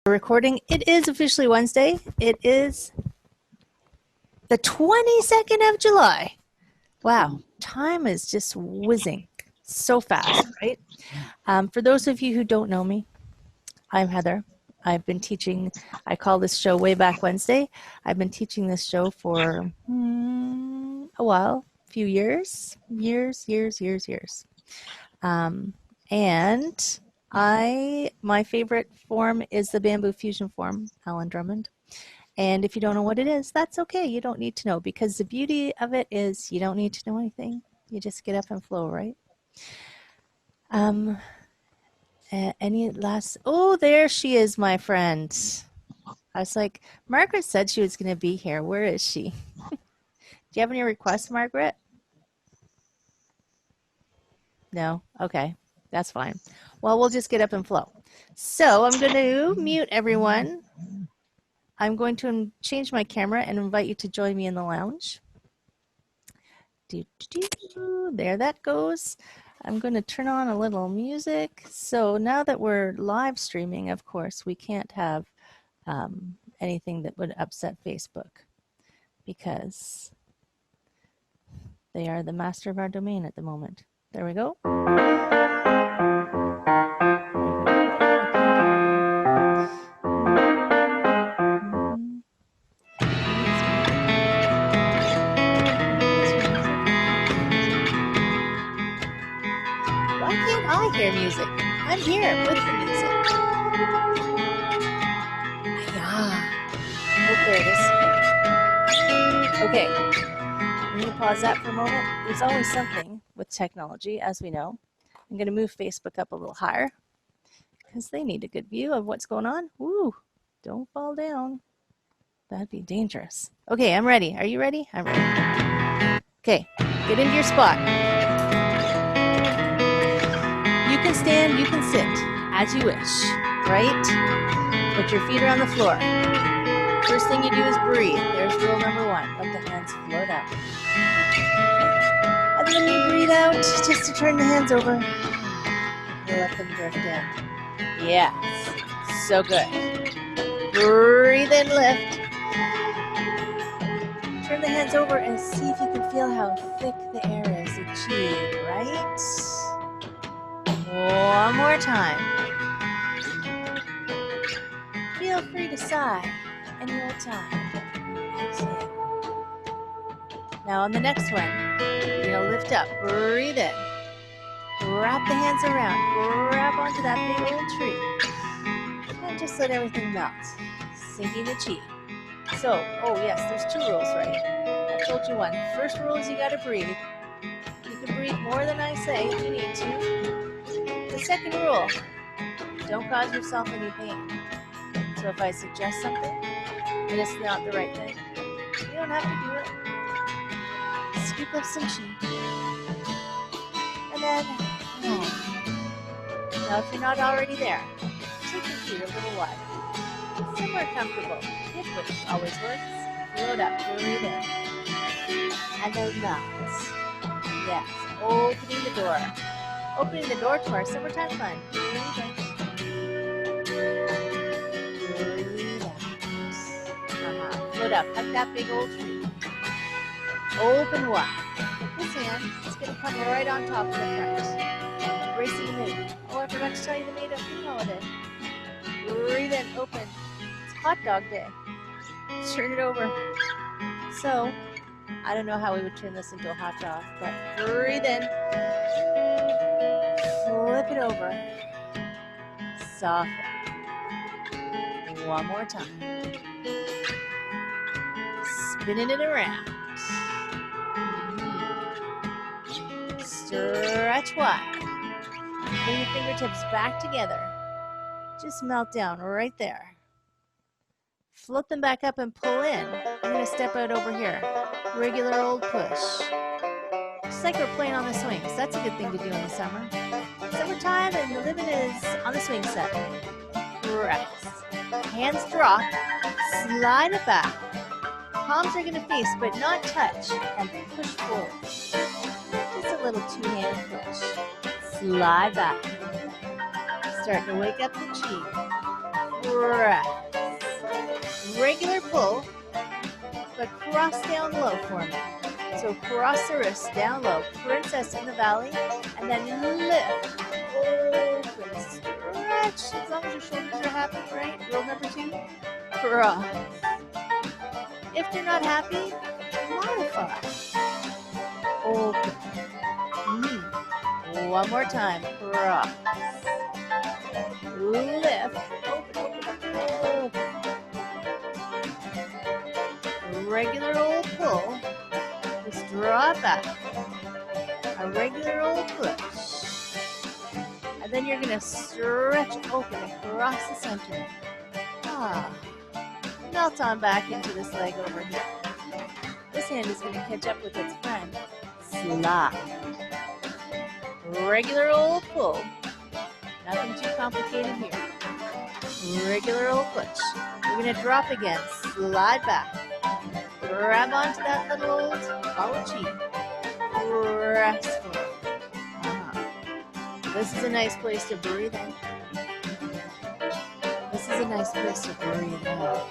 Recording. It is officially Wednesday. It is the 22nd of July. Wow, time is just whizzing so fast, right? For those of you who don't know me, I'm Heather. I've been teaching, I call this show Way Back Wednesday. I've been teaching this show for a while, a few years. And my favorite form is the Bamboo Fusion form, Alan Drummond. And if you don't know what it is, that's okay. You don't need to know, because the beauty of it is you don't need to know anything. You just get up and flow, right? Any last, oh, there she is, my friend. I was like, Margaret said she was going to be here. Where is she? Do you have any requests, Margaret? No? Okay, that's fine. Well, we'll just get up and flow. So I'm going to mute everyone. I'm going to change my camera and invite you to join me in the lounge. There that goes. I'm going to turn on a little music. So now that we're live streaming, of course, we can't have anything that would upset Facebook, because they are the master of our domain at the moment. There we go. Why can't I hear music? I'm here with the music. Oh, there it is. Okay, I'm going to pause that for a moment. There's always something with technology, as we know. I'm going to move Facebook up a little higher, because they need a good view of what's going on. Woo, don't fall down. That'd be dangerous. Okay, I'm ready. Are you ready? I'm ready. Okay, get into your spot. You can stand, you can sit, as you wish, right? Put your feet are on the floor. First thing you do is breathe. There's rule number one. Let the hands float up. And then you breathe out just to turn the hands over. You let them drift in. Yes, so good. Breathe in, lift. Turn the hands over and see if you can feel how thick the air is. Achieve, right? One more time. Feel free to sigh any old time. Exhale. Now on the next one, you're going to lift up. Breathe in. Wrap the hands around. Grab onto that big old tree. And just let everything melt. Sinking the chi. So, oh yes, there's two rules, right? I told you one. First rule is you got to breathe. You can breathe more than I say if you need to. The second rule, don't cause yourself any pain. So if I suggest something and it's not the right thing, you don't have to do it. Scoop up some chi. And then, now if you're not already there, take your feet a little wide. Somewhere comfortable. Hip which always works. Float up, breathe in. And then melt. Yes, opening the door. Opening the door to our summertime fun. Breathe in. Breathe out. Float up, hug that big old tree. Open wide. This hand is going to come right on top of the front. Embracing the moon. Oh, I forgot to tell you the made-up food holiday. Breathe in, open. It's hot dog day. Turn it over. So, I don't know how we would turn this into a hot dog, but breathe in. Flip it over. Soften. One more time. Spinning it around. Stretch wide. Bring your fingertips back together. Just melt down right there. Float them back up and pull in. I'm going to step out over here. Regular old push. Just like we're playing on the swings. That's a good thing to do in the summer. Summertime and the living is on the swing set. Rest. Hands drop. Slide it back. Palms are going to face but not touch. And push forward. Just a little two-hand push. Slide back. Starting to wake up the chi. press. Regular pull, but cross down low for me. So cross the wrist down low, princess in the valley, and then lift, open, stretch, as long as your shoulders are happy, right? Rule number 2, cross. If you're not happy, modify. Open. One more time, cross. Lift, open. Regular old pull. Just draw back. A regular old push. And then you're going to stretch open across the center. Melt on back into this leg over here. This hand is going to catch up with its friend. Slide. Regular old pull. Nothing too complicated here. Regular old push. You're going to drop again. Slide back. Grab onto that little old hollow cheek. Press forward. This is a nice place to breathe in. This is a nice place to breathe out.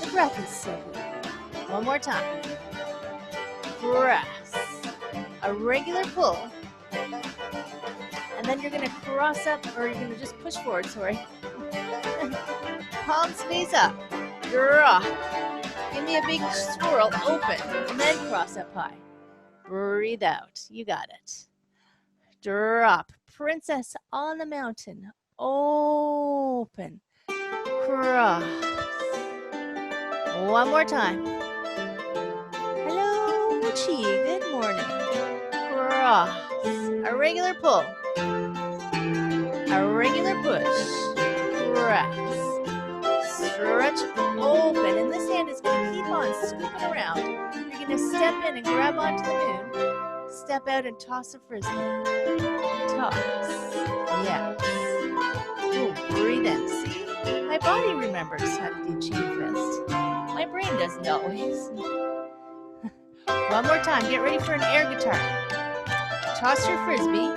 The breath is so good. One more time. Press. A regular pull. And then you're going to cross up, or you're going to just push forward, sorry. Palms face up. Draw. Give me a big swirl, open, and then cross up high. Breathe out. You got it. Drop. Princess on the mountain. Open. Cross. One more time. Hello, Chi. Good morning. Cross. A regular pull. A regular push. Press. Stretch open. And this hand is going to keep on scooping around. You're going to step in and grab onto the moon. Step out and toss a frisbee. Toss. Yes. Ooh, breathe in. See? My body remembers how to do chi fist. My brain doesn't always. One more time. Get ready for an air guitar. Toss your frisbee.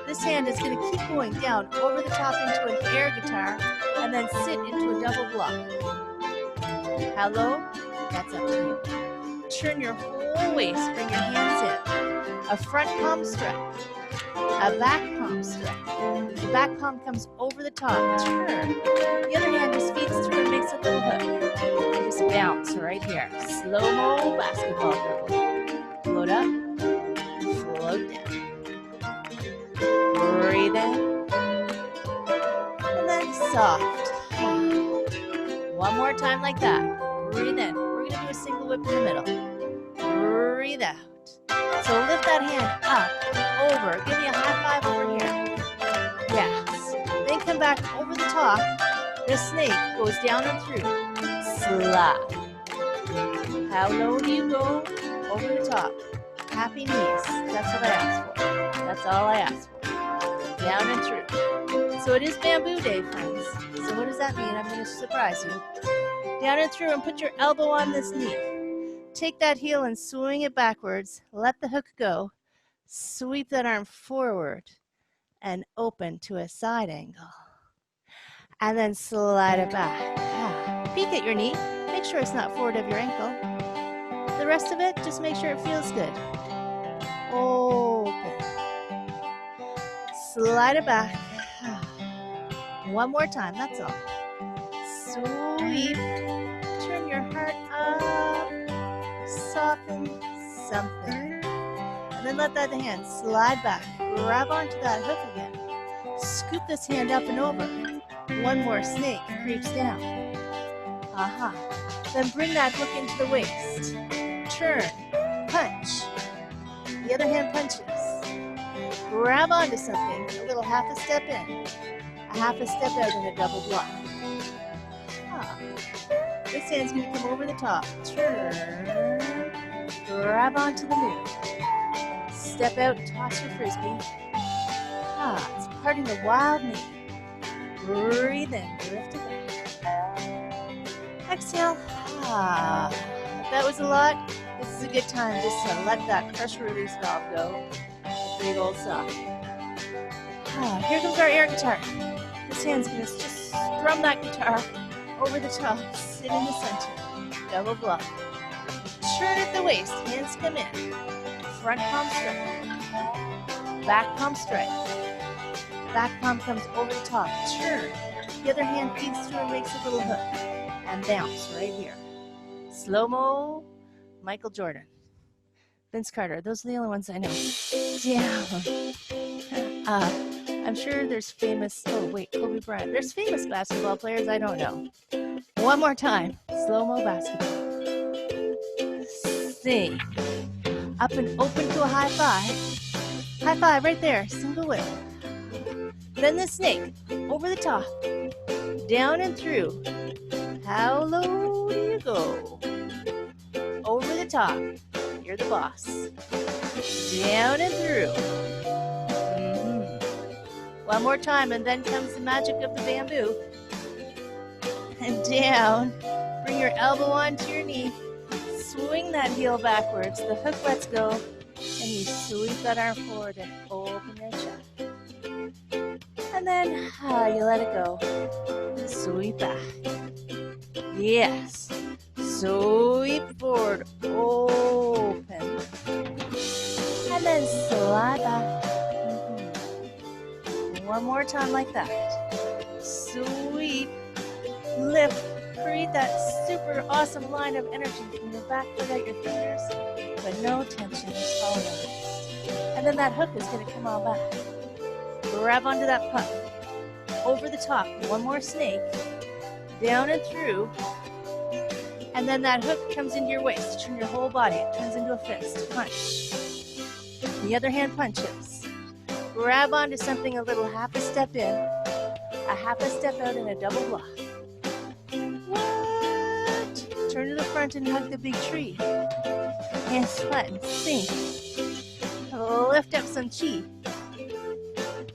This hand is going to keep going down over the top into an air guitar and then sit into a double block. How low? That's up to you. Turn your whole waist. Bring your hands in. A front palm stretch. A back palm stretch. The back palm comes over the top. Turn. The other hand just feeds through and makes a little hook. And just bounce right here. Slow-mo basketball dribble. Float up. Float down. Breathe in. And then soft. One more time like that. Breathe in. We're going to do a single whip in the middle. Breathe out. So lift that hand up, over. Give me a high five over here. Yes. Then come back over the top. The snake goes down and through. Slide. How low do you go? Over the top. Happy knees. That's what I asked for. That's all I asked for. Down and through. So it is Bamboo Day, friends. So what does that mean? I'm going to surprise you. Down and through, and put your elbow on this knee. Take that heel and swing it backwards. Let the hook go. Sweep that arm forward and open to a side angle. And then slide it back. Peek at your knee. Make sure it's not forward of your ankle. The rest of it, just make sure it feels good. Open. Slide it back. One more time, that's all. Sweep. Turn your heart up. Soften something. And then let that hand slide back. Grab onto that hook again. Scoop this hand up and over. One more snake creeps down. Then bring that hook into the waist. Turn. Punch. The other hand punches. Grab onto something. A little half a step in. A half a step out in a double block. This hand's going to come over the top. Turn. Grab onto the moon. Step out and toss your frisbee. It's parting the wild knee. Breathe in. Lift it up. Exhale. If that was a lot, this is a good time just to let that pressure release valve go. A big old sigh. Here comes our air guitar. This hand's gonna just strum that guitar over the top, sit in the center, double block. Turn at the waist, hands come in. Front palm straight, back palm straight. Back palm comes over the top, turn. The other hand feeds through and makes a little hook. And bounce right here. Slow-mo, Michael Jordan. Vince Carter, those are the only ones I know. Down. I'm sure there's famous, oh wait, Kobe Bryant. There's famous basketball players I don't know. One more time, slow-mo basketball. Sing. Up and open to a high five. High five right there, single whip. Then the snake, over the top, down and through. How low do you go? Over the top, you're the boss. Down and through. One more time, and then comes the magic of the bamboo. And down, bring your elbow onto your knee. Swing that heel backwards, the hook lets go, and you sweep that arm forward and open your chest. And then you let it go. Sweep back. Yes. Sweep forward, open. And then slide back. One more time like that. Sweep, lift, create that super awesome line of energy from your back foot out your fingers, but no tension, all right. And then that hook is going to come on back. Grab onto that puck. Over the top, one more snake. Down and through. And then that hook comes into your waist. Turn your whole body. It turns into a fist. Punch. The other hand punches. Grab onto something a little half a step in, a half a step out, and a double block. What? Turn to the front and hug the big tree. Hands flat and sink. Lift up some chi.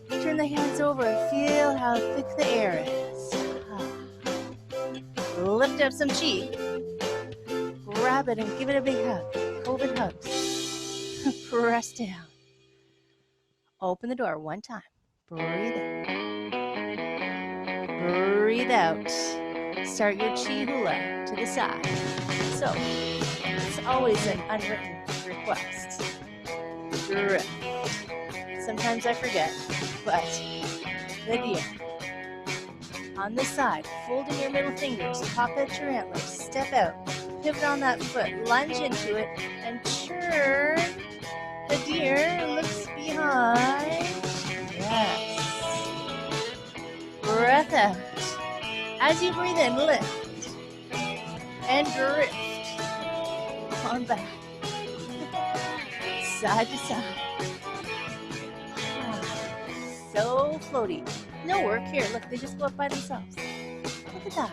Turn the hands over and feel how thick the air is. Lift up some chi. Grab it and give it a big hug. COVID hugs. Press down. Open the door one time. Breathe in. Breathe out. Start your chi hula to the side. So, it's always an unwritten request. Drift. Sometimes I forget, but the deer. On this side, folding your middle fingers, pop out your antlers, step out, pivot on that foot, lunge into it, and turn. The deer looks behind. Yes. Breath out. As you breathe in, lift and drift on back, side to side. So floaty. No work here. Look, they just go up by themselves. Look at that.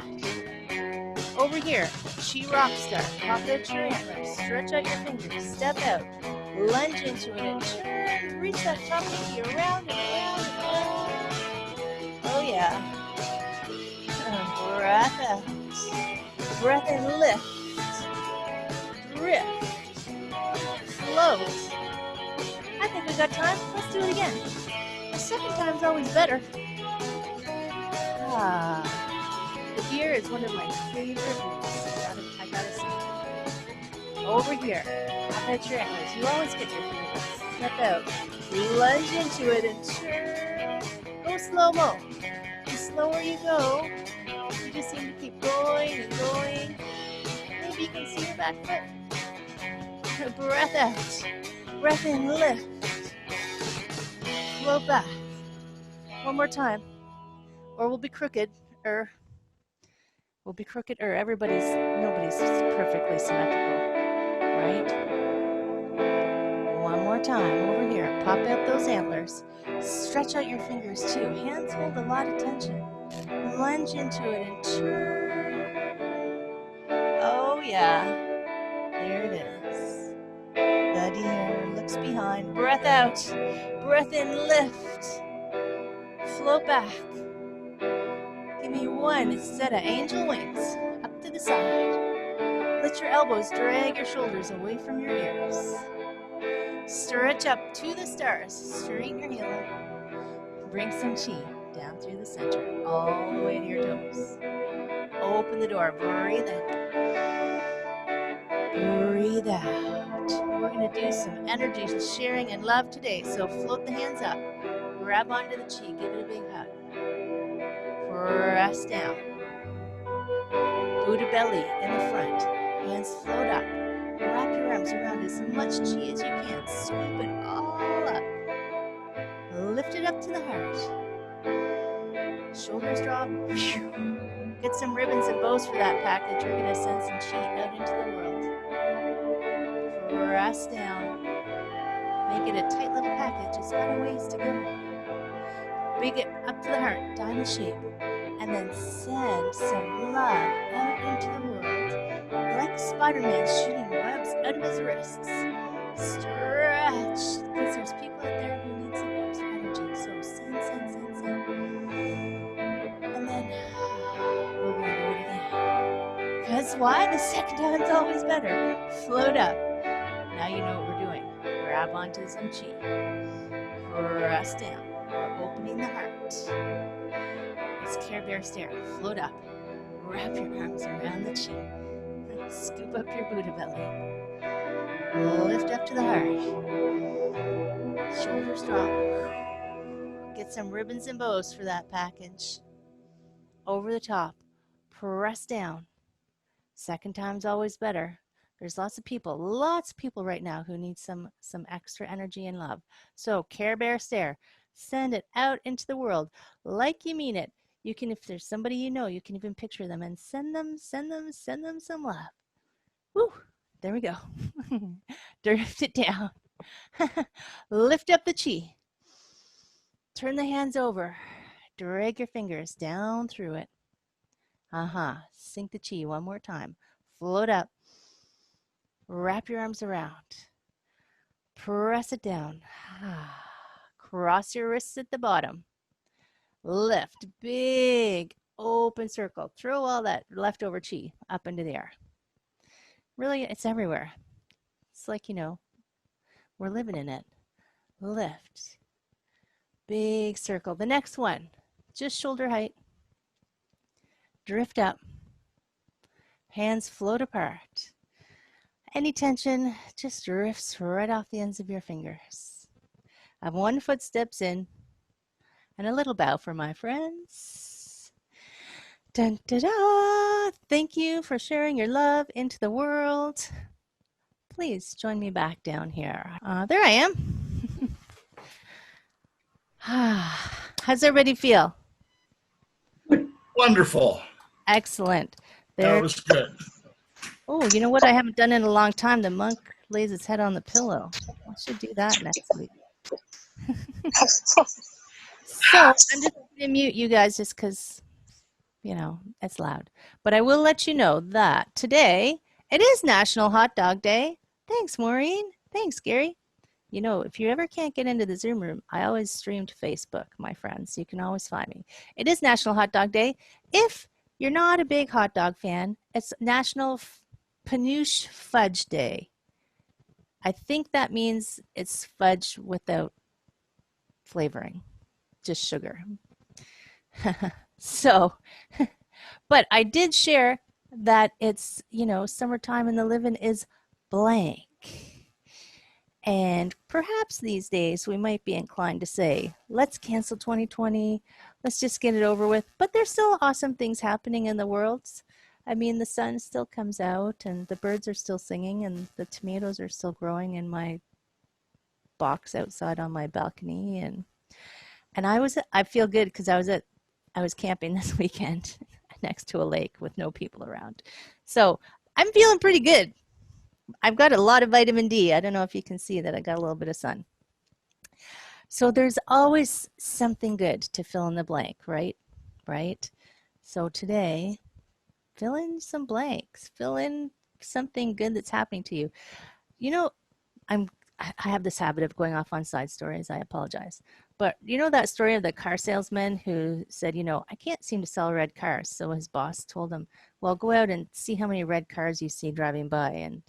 Over here, Chi Rockstar. Pop out your antlers. Stretch out your fingers. Step out. Lunge into it and turn. Reach that top pinky around and around and around. Oh yeah. Breath out. Breath in, lift. Drift. Float. I think we got time. Let's do it again. The second time's always better. The deer is one of my favorite moves. I gotta say. Over here, pop out your antlers. You always get your fingers. Step out. Lunge into it and turn. Go slow-mo. The slower you go, you just seem to keep going and going. Maybe you can see your back foot. Breath out. Breath in, lift. Float back. One more time. Or we'll be crooked. Nobody's perfectly symmetrical. Right? One more time. Over here. Pop out those antlers. Stretch out your fingers too. Hands hold a lot of tension. Lunge into it and turn. Oh yeah. There it is. The deer looks behind. Breath out. Breath in, lift. Float back. Give me one set of angel wings. Up to the side. Let your elbows drag your shoulders away from your ears. Stretch up to the stars. Straighten your heel. Bring some chi. down through the center, all the way to your toes. Open the door, breathe in, breathe out. We're going to do some energy sharing and love today. So float the hands up, grab onto the chi, give it a big hug. Press down. Buddha belly in the front, hands float up. Wrap your arms around as much chi as you can. Scoop it all up. Lift it up to the heart. Shoulders drop. Get some ribbons and bows for that package. You're going to send some chi out into the world. Press down. Make it a tight little package. It's got a ways to go. Bring it up to the heart, diamond shape. And then send some love out into the world. Like Spider-Man shooting webs out of his wrists. Stretch. Because there's people out there who need some extra energy. So send. And then we're going to do it again. Because why? The second time's always better. Float up. Now you know what we're doing. Grab onto some chi. Press down. We're opening the heart. It's Care Bear Stare. Float up. Wrap your arms around the chi. Scoop up your Buddha belly. Lift up to the heart. Shoulders drop. Get some ribbons and bows for that package. Over the top. Press down. Second time's always better. There's lots of people right now who need some extra energy and love. So Care Bear Stare. Send it out into the world like you mean it. You can, if there's somebody you know, you can even picture them and send them some love. Woo, there we go. Drift it down. Lift up the chi. Turn the hands over. Drag your fingers down through it. Sink the chi one more time. Float up. Wrap your arms around. Press it down. Cross your wrists at the bottom. Lift, big open circle. Throw all that leftover chi up into the air. Really, it's everywhere. It's like, we're living in it. Lift, big circle. The next one, just shoulder height. Drift up. Hands float apart. Any tension just drifts right off the ends of your fingers. I have 1 foot steps in. And a little bow for my friends. Dun, da, da. Thank you for sharing your love into the world. Please join me back down here. There I am. How's everybody feel? Wonderful. Excellent. That was good. Oh, you know what I haven't done in a long time? The monk lays his head on the pillow. I should do that next week. So I'm just going to mute you guys just because, it's loud. But I will let you know that today it is National Hot Dog Day. Thanks, Maureen. Thanks, Gary. If you ever can't get into the Zoom room, I always stream to Facebook, my friends. You can always find me. It is National Hot Dog Day. If you're not a big hot dog fan, it's National Panouche Fudge Day. I think that means it's fudge without flavoring. Just sugar. So, but I did share that it's, summertime and the living is blank. And perhaps these days we might be inclined to say, let's cancel 2020. Let's just get it over with. But there's still awesome things happening in the world. I mean, the sun still comes out and the birds are still singing and the tomatoes are still growing in my box outside on my balcony. And I feel good because I was camping this weekend next to a lake with no people around. So I'm feeling pretty good. I've got a lot of vitamin D. I don't know if you can see that I got a little bit of sun. So there's always something good to fill in the blank, right? Right? So today, fill in some blanks. Fill in something good that's happening to you. I have this habit of going off on side stories. I apologize. But that story of the car salesman who said, I can't seem to sell red cars. So his boss told him, well, go out and see how many red cars you see driving by. And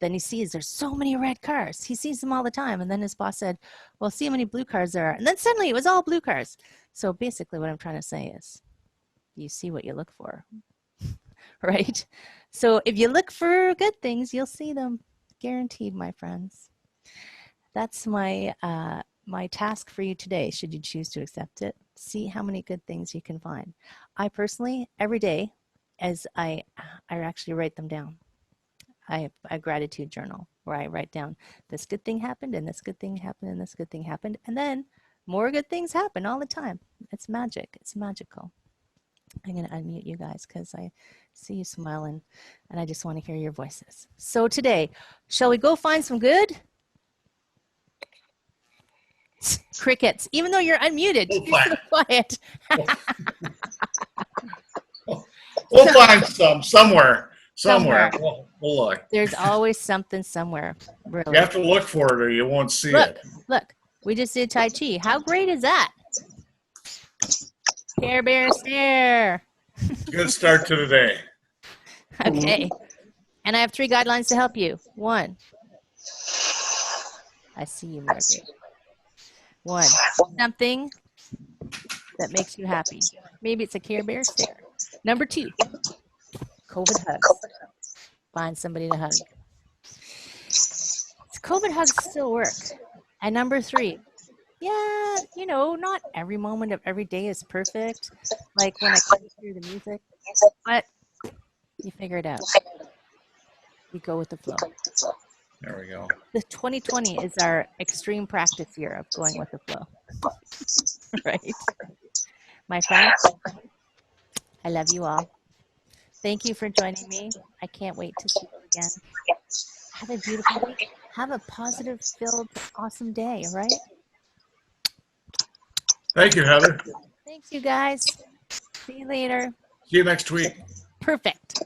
then he sees there's so many red cars. He sees them all the time. And then his boss said, well, see how many blue cars there are. And then suddenly it was all blue cars. So basically what I'm trying to say is you see what you look for, right? So if you look for good things, you'll see them. Guaranteed, my friends. That's my my task for you today, should you choose to accept it. See how many good things you can find. I personally, every day, as I actually write them down. I have a gratitude journal where I write down this good thing happened and this good thing happened and this good thing happened. And then more good things happen all the time. It's magic. It's magical. I'm going to unmute you guys because I see you smiling and I just want to hear your voices. So today, shall we go find some good? Crickets, even though you're unmuted, you're so quiet. We'll find some somewhere. We'll look. There's always something somewhere. Really. You have to look for it or you won't see it. Look, we just did Tai Chi. How great is that? Care Bear stare. Good start to the day. Okay. And I have 3 guidelines to help you. 1. I see you, Margaret. 1. Something that makes you happy. Maybe it's a Care Bear stare. Number 2. COVID hugs. Find somebody to hug. COVID hugs still work. And number 3. Yeah, you know, not every moment of every day is perfect. Like when I can hear the music. But you figure it out. You go with the flow. There we go. The 2020 is our extreme practice year of going with the flow. Right? My friends, I love you all. Thank you for joining me. I can't wait to see you again. Have a beautiful day. Have a positive, filled, awesome day, all right? Thank you, Heather. Thanks, you guys. See you later. See you next week. Perfect.